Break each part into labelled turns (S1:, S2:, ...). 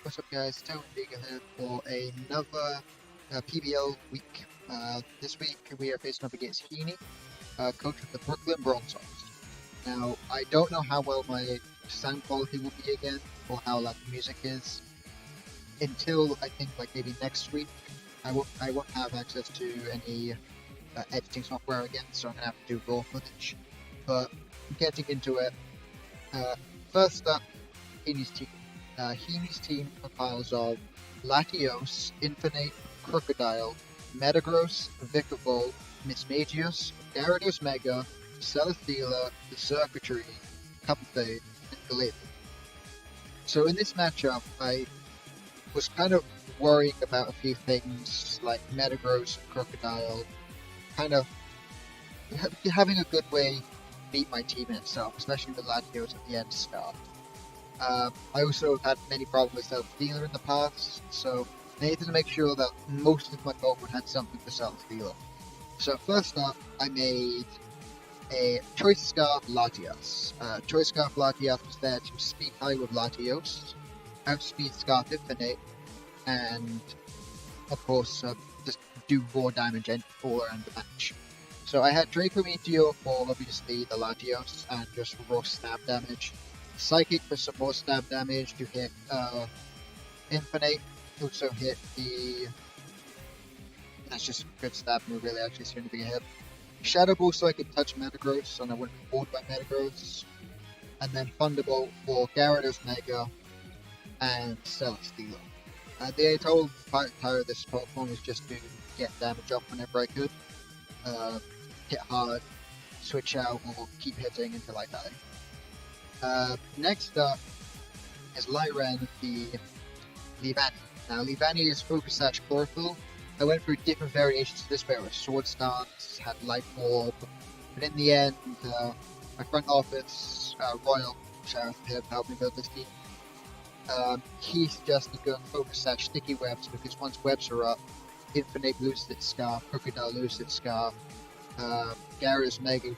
S1: What's up, guys? Toad Digger here for another PBL week. This week we are facing up against Heaney, coach of the Brooklyn Bronzongs. Now, I don't know how well my sound quality will be again, or how loud the music is, until I think like maybe next week. I won't have access to any editing software again, so I'm gonna have to do raw footage. But getting into it, uh, first up, Heaney's team. Heaney's team compiles of Latios, Infinite, Crocodile, Metagross, Vikavolt, Mismagius, Gyarados Mega, Celesteela, Xurkitree, Cupcake, and Glalie. So in this matchup, I was kind of worrying about a few things like Metagross and Crocodile, kind of having a good way beat my team in itself, especially with Latios at the end start. I also had many problems with Celesteela in the past, so I needed to make sure that most of my Pokemon had something for Celesteela. So first up, I made a Choice Scarf Latias. Choice Scarf Latias was there to speed high with Latios, outspeed Scarf Infinite, and of course just do more damage all around the match. So I had Draco Meteor for obviously the Latios and just raw stab damage. Psychic for some more stab damage to hit Infinite. Also hit the... That's just a good stab move, really, actually, it's going to be a hit. Shadow Ball so I could touch Metagross and I wouldn't be bored by Metagross. And then Thunderbolt for Gyarados Mega and Celesteela. The total power of this Pokemon was just to get damage up whenever I could. Hit hard, switch out, or keep hitting until I die. Next up is Lyran, the Leavanny. Now, Leavanny is Focus Sash Chlorophyll. I went through different variations of this where it was Sword Stance, had Life Orb, but in the end, my front office, Royal, shout out to him, helped me build this team. He suggested going Focus Sash Sticky Webs because once webs are up, Infinite loses its Scarf, Crocodile loses its Scarf, Gyarados Mega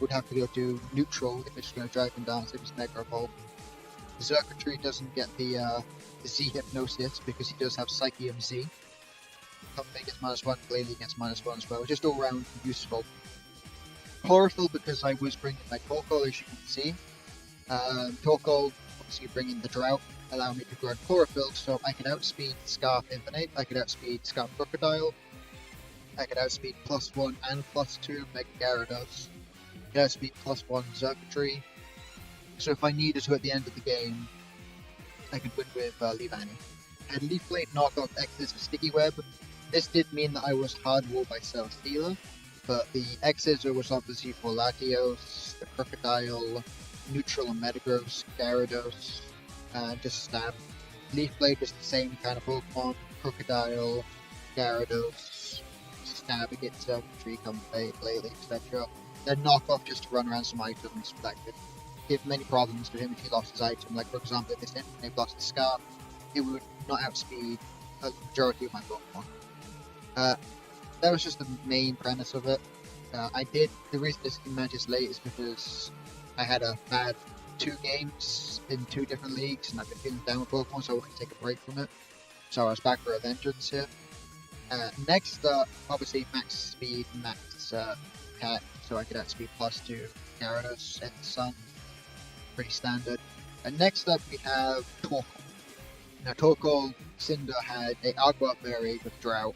S1: would have to go to neutral if it's going to drive him down, so it's Mega Evolve. Xurkitree doesn't get the Z Hypnosis because he does have Psychium Z. Something gets -1, Glalie gets -1 as well, just all round useful. Chlorophyll because I was bringing my Torkoal, as you can see. Torkoal obviously bringing the Drought, allowing me to grow Chlorophyll, so I could outspeed Scarf Infinite, I could outspeed Scarf Crocodile, I could outspeed +1 and +2 Mega Gyarados. I could outspeed +1 Xurkitree. So if I needed to at the end of the game, I could win with Leavanny. I had Leaf Blade knock off X's of Sticky Web. This did mean that I was hard walled by Celesteela, but the X's was obviously for Latios, the Crocodile, Neutral and Metagross, Gyarados, and just Stab. Leaf Blade was the same kind of Pokemon, Crocodile, Gyarados, Stab against Xurkitree, Glalie, etc. Then knock off just to run around some items that could give many problems to him if he lost his item. Like for example, if this Infinite lost his Scarf, it would not outspeed a majority of my Pokemon. That was just the main premise of it. The reason this match is late is because I had a bad 2 games in 2 different leagues and I've been feeling down with Pokemon, so I wanted to take a break from it. So I was back for a vengeance here. Next up, obviously max speed, max attack, so I could outspeed +2 Gyarados and Sun. Pretty standard. And next up we have Torkoal. Now Torkoal, Cinder had a Agua Berry with Drought,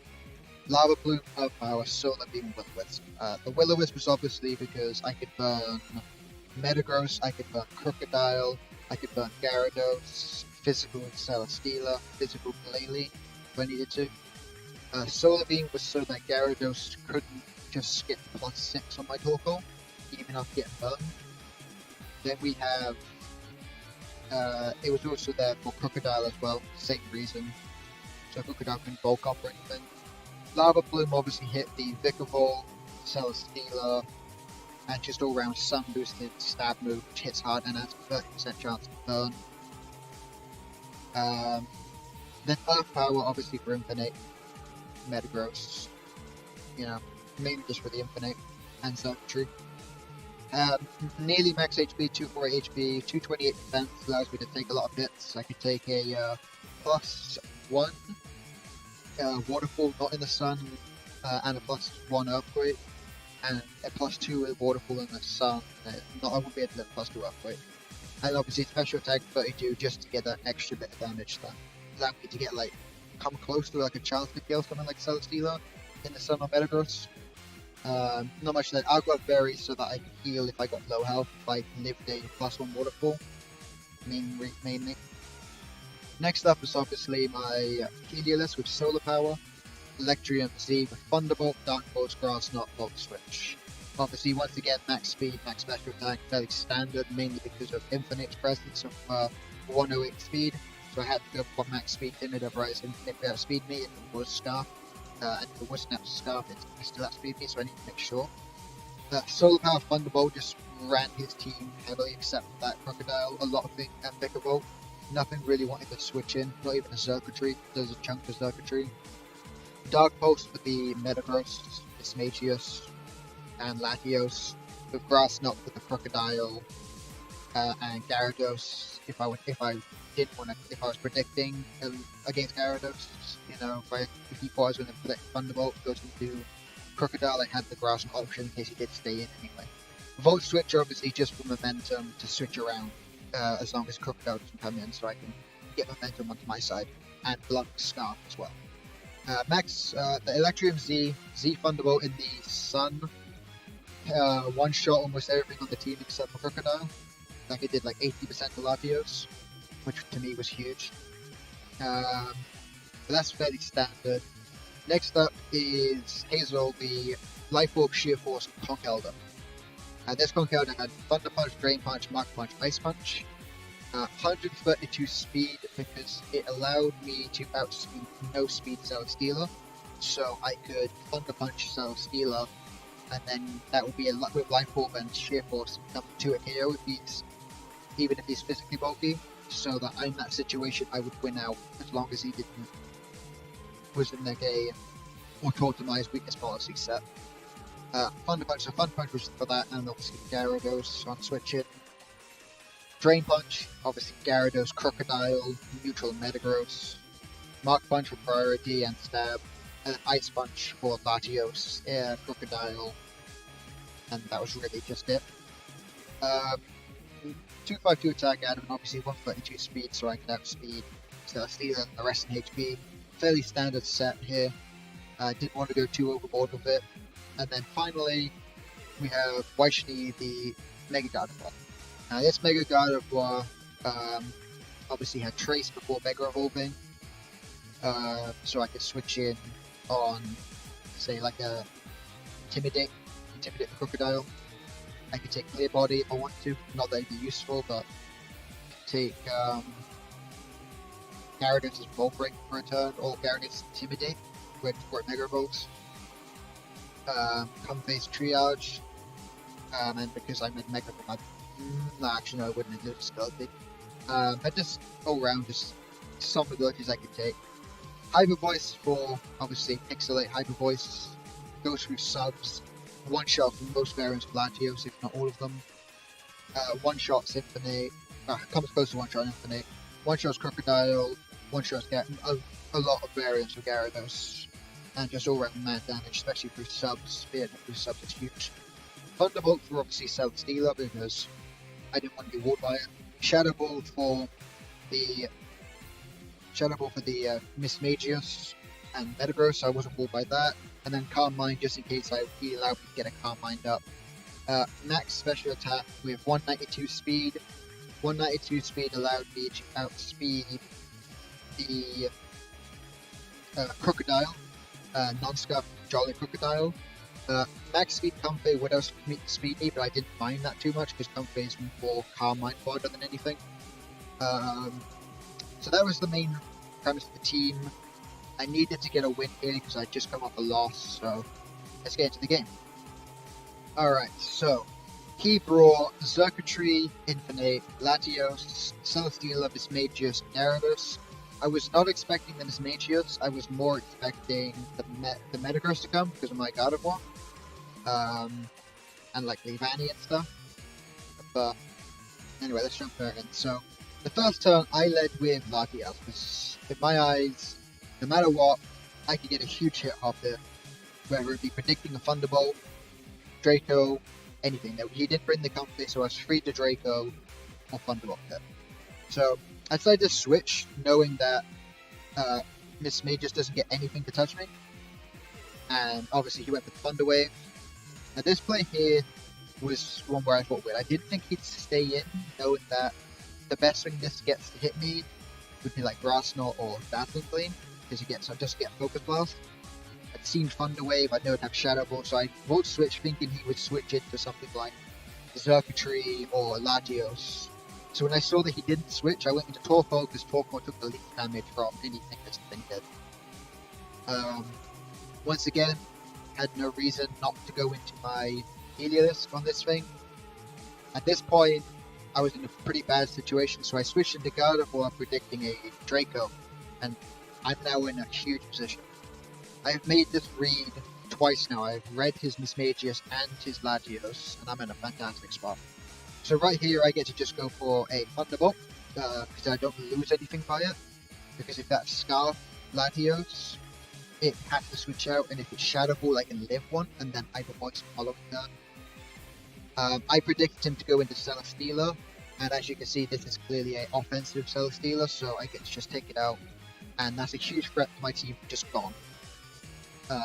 S1: Lava Plume, Power, Solar Beam, Will-O-Wisp. The Will-O-Wisp was obviously because I could burn Metagross, I could burn Crocodile, I could burn Gyarados, Physical Celesteela, Physical Glalie if I needed to. Solar Beam was so that Gyarados couldn't just skip +6 on my Torkoal, even after getting burned. Then we have, it was also there for Crocodile as well, same reason. So Crocodile can bulk up or anything. Lava Plume obviously hit the Vikavolt, Celesteela, and just all round sun boosted stab move, which hits hard and has a 30% chance of burn. Then Earth Power obviously for Infinite, Metagross, mainly just for the Infinite, and Xurkitree. Nearly max HP, 248 HP, 228 defense, allows me to take a lot of hits. I could take a +1 waterfall not in the sun, and a +1 earthquake, and a +2 waterfall in the sun. I won't be able to get +2 earthquake. And obviously special attack 32 just to get that extra bit of damage that allow me to get come close to a chance to kill something like Celesteela in the sun or Metagross. Not much that. I'll go berries so that I can heal if I got low health, if I lived a +1 waterfall, mainly. Next up is obviously my Heliolisk with Solar Power, Electrium Z with Thunderbolt, Dark Pulse, Grass Knot, Volt Switch. Obviously, once again, max speed, max special attack, fairly standard, mainly because of Infinite's presence of 108 speed. So I had to go for max speed limit, otherwise Infinite would outspeed me if it was Scarf. And if it wasn't out Scarf, it still outspeed me, so I need to make sure. Solar Power Thunderbolt just ran his team heavily, except for that Crocodile, a lot of things, and Vickerbolt. Nothing really wanted to switch in, not even a Xurkitree. There's a chunk of Xurkitree. Dark Pulse for the Metagross, Mismagius, and Latios, with Grass Knot for the Crocodile, and Gyarados. If I was predicting against Gyarados, if he thought I was going to predict Thunderbolt goes into Crocodile, I had the Grass Knot option in case he did stay in anyway. Volt Switch obviously just for momentum to switch around, as long as Crocodile doesn't come in, so I can get momentum onto my side and block Scarf as well. Max, the Electrium Z Thunderbolt in the sun. One shot almost everything on the team except for Crocodile. Like it did 80% of Latios, which to me was huge. But that's fairly standard. Next up is Hazel, the Life Orb, Sheer Force, and Conkeldurr. This Conkeldurr had Thunder Punch, Drain Punch, Mach Punch, Ice Punch. 132 speed because it allowed me to outspeed no speed Celesteela, so I could Thunder Punch Celesteela, and then that would be a lot with Life Orb and Sheer Force come to a KO even if he's physically bulky, so that in that situation I would win out as long as he was in a auto-optimized weakness policy set. Thunder Punch, so Thunder Punch was for that, and obviously Gyarados on switching. Drain Punch, obviously Gyarados, Crocodile, Neutral Metagross. Mach Punch for priority and stab, and then Ice Punch for Latios, Crocodile, and that was really just it. 252 attack out of an obviously 132 speed, so I could outspeed Celesteela and the rest in HP. Fairly standard set here. Didn't want to go too overboard with it. And then finally, we have Waishni, the Mega Gardevoir. Now this Mega Gardevoir obviously had Trace before Mega Evolving, so I could switch in on, say, a Intimidate the Crocodile. I could take Clear Body if I wanted to, not that it'd be useful, but take Gyarados' Volt Break for a turn, or Gyarados' Intimidate, where it Mega Evolves. Come face Triage, and because I'm in Mega Evolve, actually no, I wouldn't have used Ability. But just all around, just some abilities I could take. Hyper Voice for obviously Pixelate Hyper Voice, goes through subs, one shot from most variants of Latios, if not all of them. One shot Infinite, comes close to one shot Infinite. One shot's Crocodile, one shot's a lot of variants of Gyarados, and just all around mad damage, especially through subs. Spear through subs is huge. Thunderbolt for obviously Celesteela because I didn't want to be walled by it. Shadow Ball for the Mismagius and Metagross, so I wasn't walled by that. And then Calm Mind just in case he allowed me to get a Calm Mind up. Max special attack with 192 speed. 192 speed allowed me to outspeed the Crocodile, non-scuff Jolly Crocodile. Max speed Comfey would outspeed me, but I didn't mind that too much because Comfey is more Calm Mind fodder than anything. So that was the main premise of the team. I needed to get a win here because I'd just come off a loss, so let's get into the game. Alright, so Key Brawl, Xurkitree, Infinite, Latios, Celesteela, Mismagius, Gyarados. I was not expecting the Mismagius, I was more expecting the Metagross to come because of my Gardevoir. And Leavanny and stuff. But anyway, let's jump right in. So the first turn I led with Latias because in my eyes, no matter what, I could get a huge hit off there, whether it be predicting a Thunderbolt, Draco, anything. Now, he did bring the company, so I was free to Draco or Thunderbolt there. So I decided to switch, knowing that Miss May just doesn't get anything to touch me. And obviously he went with Thunder Wave. Now this play here was one where I thought, I didn't think he'd stay in, knowing that the best thing this gets to hit me would be like Grass Knot or Dazzling Gleam, because I just get Focus Blast. I'd seen Thunder Wave, I know it'd have Shadow Ball, so I rolled switch thinking he would switch into something like Xurkitree or Latios. So when I saw that he didn't switch, I went into Torkoal because Torkoal took the least damage from anything that's been dead. Once again, had no reason not to go into my Heliolisk on this thing. At this point, I was in a pretty bad situation, so I switched into Gardevoir predicting a Draco, and I'm now in a huge position. I've made this read twice now. I've read his Mismagius and his Latios, and I'm in a fantastic spot. So right here, I get to just go for a Thunderbolt, because I don't lose anything by it. Because if that's Scarf Latios, it has to switch out, and if it's Shadow Ball, I can live one, and then Hyper Voice following turn. I predicted him to go into Celesteela, and as you can see, this is clearly an offensive Celesteela, so I get to just take it out, and that's a huge threat to my team, just gone.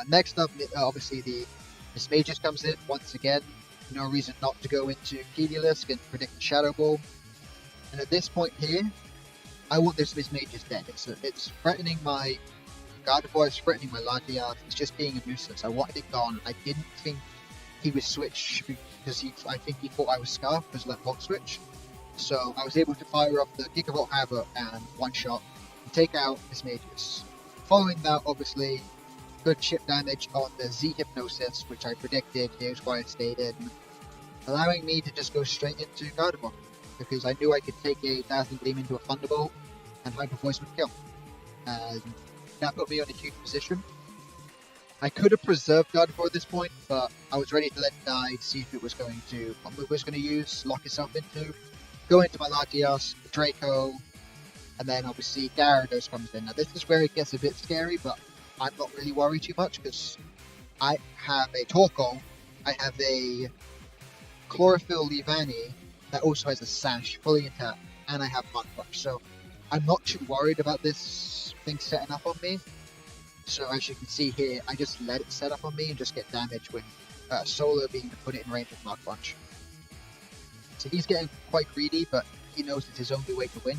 S1: Next up, obviously the Mismagius comes in once again. No reason not to go into Heliolisk and predict the Shadow Ball. And at this point here, I want this Mismagius dead. It's threatening my Gardevoir, it's threatening my Latias, it's just being a nuisance. I wanted it gone. I didn't think he would switch because I think he thought I was Scarf because let Volt switch. So I was able to fire up the Gigavolt Havoc and one shot and take out Mismagius. Following that, obviously, good chip damage on the Z Hypnosis, which I predicted. Here's why I stayed in, allowing me to just go straight into Gardevoir because I knew I could take a Dazzling Gleam into a Thunderbolt and Hyper Voice would kill. And that put me on a huge position. I could have preserved Gardevoir at this point, but I was ready to let it die to see if it was going to, what move it was going to use, lock itself into, go into my Latias, Draco, and then obviously Gyarados comes in. Now this is where it gets a bit scary, but I'm not really worried too much because I have a Torkoal, I have a Chlorophyll Leavanny that also has a Sash fully intact, and I have Mach, so I'm not too worried about this thing setting up on me. So as you can see here, I just let it set up on me and just get damage with Solar being to put it in range of Mach Punch. So he's getting quite greedy, but he knows it's his only way to win.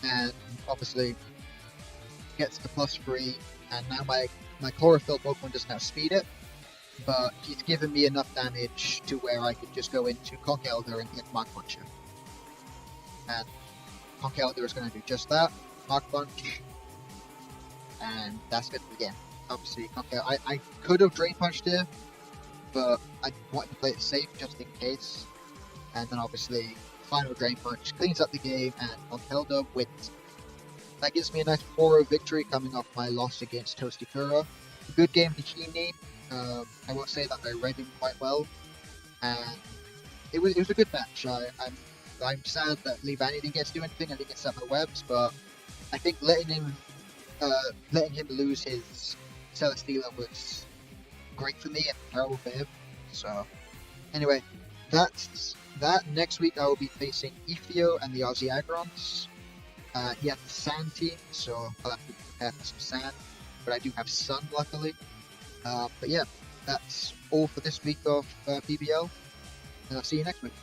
S1: And obviously gets the +3, and now my Chlorophyll Pokemon doesn't have Speed it, but he's given me enough damage to where I could just go into Conkeldurr and hit Mach Punch him. And Conkeldurr is going to do just that, Mach Punch, and that's good for the game. Obviously, I could have Drain Punched here, but I wanted to play it safe just in case. And then obviously, final Drain Punch cleans up the game, and Conkeldurr wins. That gives me a nice 4-0 victory coming off my loss against Toastikura. Good game to Heaney. I will say that I read him quite well, and it was a good match. I'm sad that Leavanny didn't get to do anything. I didn't get set my webs, but I think letting him lose his Celesteela was great for me and terrible for him. So anyway, that's that. Next week I will be facing Ethio and the Aussie Agrons. He has the Sand team, so I'll have to prepare for some Sand, but I do have Sun luckily. But yeah, that's all for this week of PBL, and I'll see you next week.